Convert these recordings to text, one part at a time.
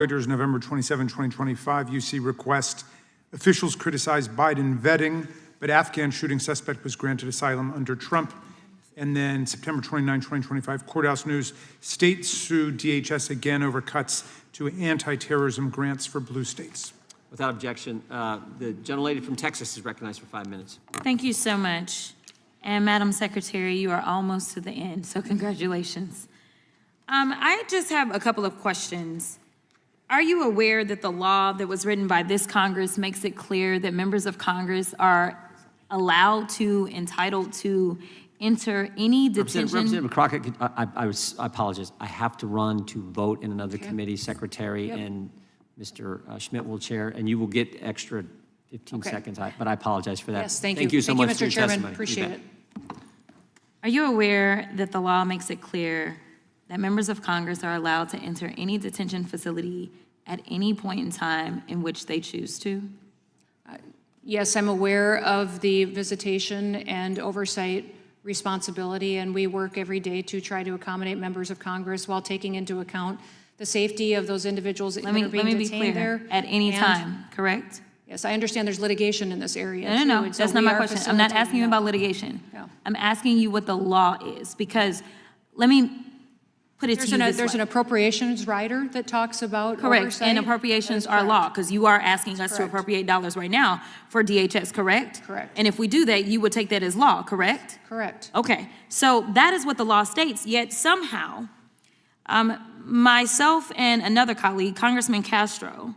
Reuters, November 27, 2025, UC request. Officials criticized Biden vetting, but Afghan shooting suspect was granted asylum under Trump. And then September 29, 2025, Courthouse News, state sued DHS again over cuts to anti-terrorism grants for blue states. Without objection, the gentlelady from Texas is recognized for 5 minutes. Thank you so much. And Madam Secretary, you are almost to the end, so congratulations. I just have a couple of questions. Are you aware that the law that was written by this Congress makes it clear that members of Congress are allowed to, entitled to enter any detention? Representative Crockett, I apologize. I have to run to vote in another committee, Secretary, and Mr. Schmidt will chair, and you will get extra 15 seconds, but I apologize for that. Yes, thank you. Thank you so much for your Mr. Chairman. testimony. Appreciate it. Are you aware that the law makes it clear that members of Congress are allowed to enter any detention facility at any point in time in which they choose to? Yes, I'm aware of the visitation and oversight responsibility, and we work every day to try to accommodate members of Congress while taking into account the safety of those individuals that are being detained there. Let me be clear. At any time, correct? Yes, I understand there's litigation in this area. No, that's not my question. I'm not asking you about litigation. No. I'm asking you what the law is, because let me put it to you this way. There's an appropriations rider that talks about Correct, oversight. and appropriations are law, because you are asking us to appropriate dollars right now for DHS, correct? Correct. And if we do that, you would take that as law, correct? Correct. Okay, so that is what the law states, yet somehow, myself and another colleague, Congressman Castro,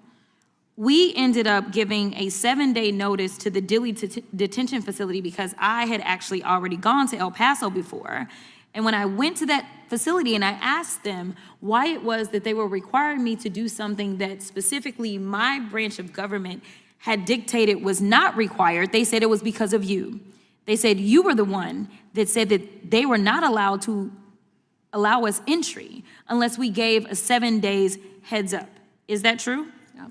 we ended up giving a 7-day notice to the Dilley detention facility because I had actually already gone to El Paso before. And when I went to that facility and I asked them why it was that they were requiring me to do something that specifically my branch of government had dictated was not required, they said it was because of you. They said you were the one that said that they were not allowed to allow us entry unless we gave a 7 days heads up. Is that true? Yeah.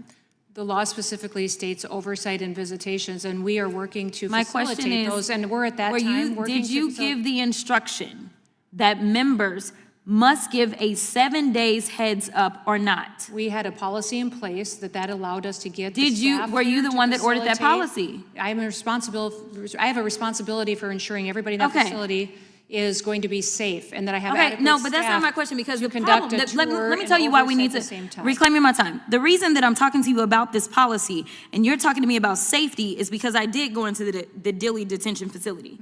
The law specifically states oversight and visitations, and we are working to facilitate those, and we're at that time working to Did you give the instruction that members must give a 7 days heads up or not? We had a policy in place that allowed us to get the Did you, staff were you there the to one that ordered that facilitate. policy? I have a responsibility for ensuring everybody in that facility is going to be safe, and that I have adequate no, but that's not staff my question, because to the conduct problem, a tour let me tell you why we need to, reclaiming my time. The reason that I'm talking to you about this policy, and you're talking to me about safety, is because I did go into the Dilley detention facility.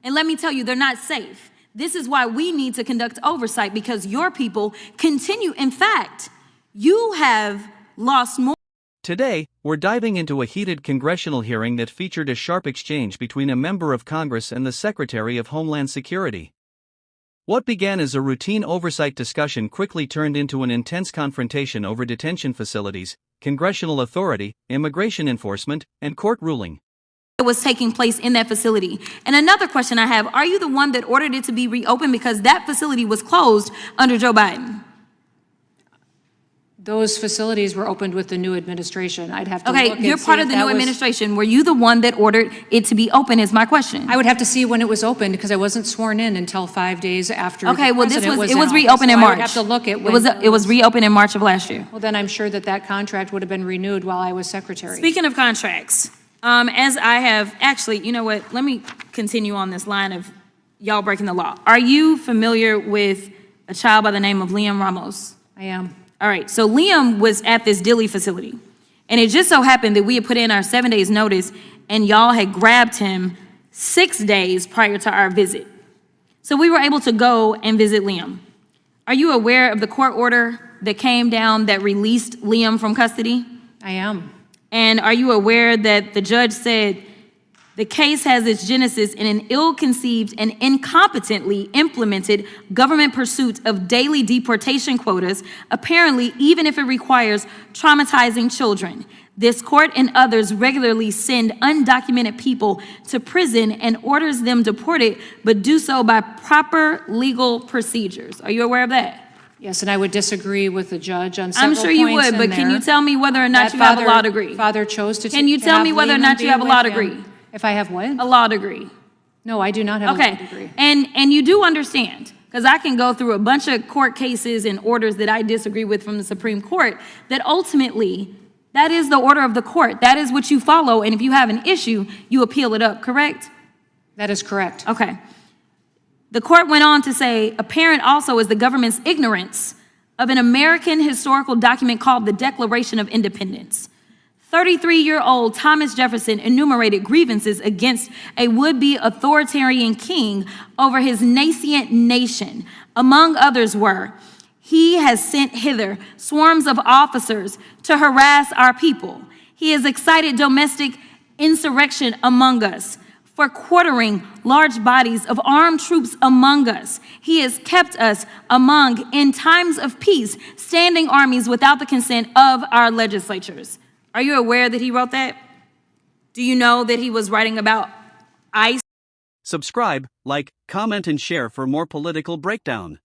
And let me tell you, they're not safe. This is why we need to conduct oversight, because your people continue. In fact, you have lost more. Today, we're diving into a heated congressional hearing that featured a sharp exchange between a member of Congress and the Secretary of Homeland Security. What began as a routine oversight discussion quickly turned into an intense confrontation over detention facilities, congressional authority, immigration enforcement, and court ruling. Was taking place in that facility. And another question I have, are you the one that ordered it to be reopened because that facility was closed under Joe Biden? Those facilities were opened with the new administration. I'd have to look and see. Okay, you're part of the new administration. Were you the one that ordered it to be open is my question. I would have to see when it was opened, because I wasn't sworn in until 5 days after. Okay, well, it was out. reopened in March. I would have to look at when it was reopened in March of last year. Well, then I'm sure that contract would have been renewed while I was secretary. Speaking of contracts, as I have, actually, you know what, let me continue on this line of y'all breaking the law. Are you familiar with a child by the name of Liam Ramos? I am. All right, so Liam was at this Dilley facility, and it just so happened that we had put in our 7 days notice, and y'all had grabbed him 6 days prior to our visit. So we were able to go and visit Liam. Are you aware of the court order that came down that released Liam from custody? I am. And are you aware that the judge said the case has its genesis in an ill-conceived and incompetently implemented government pursuit of daily deportation quotas, apparently even if it requires traumatizing children? This court and others regularly send undocumented people to prison and orders them deported, but do so by proper legal procedures. Are you aware of that? Yes, and I would disagree with the judge on several points. I'm sure you would, but can you tell me whether or not you have a law degree? Father chose to. Can you tell me whether or not you have a law degree? If I have what? A law degree. No, I do not have a law degree. And you do understand. because I can go through a bunch of court cases and orders that I disagree with from the Supreme Court, that ultimately, that is the order of the court. That is what you follow, and if you have an issue, you appeal it up, correct? That is correct. Okay. The court went on to say, apparent also is the government's ignorance of an American historical document called the Declaration of Independence. 33-year-old Thomas Jefferson enumerated grievances against a would-be authoritarian king over his nascent nation. Among others were, he has sent hither swarms of officers to harass our people. He has excited domestic insurrection among us, for quartering large bodies of armed troops among us. He has kept us among, in times of peace, standing armies without the consent of our legislatures. Are you aware that he wrote that? Do you know that he was writing about ICE? Subscribe, like, comment, and share for more political breakdown.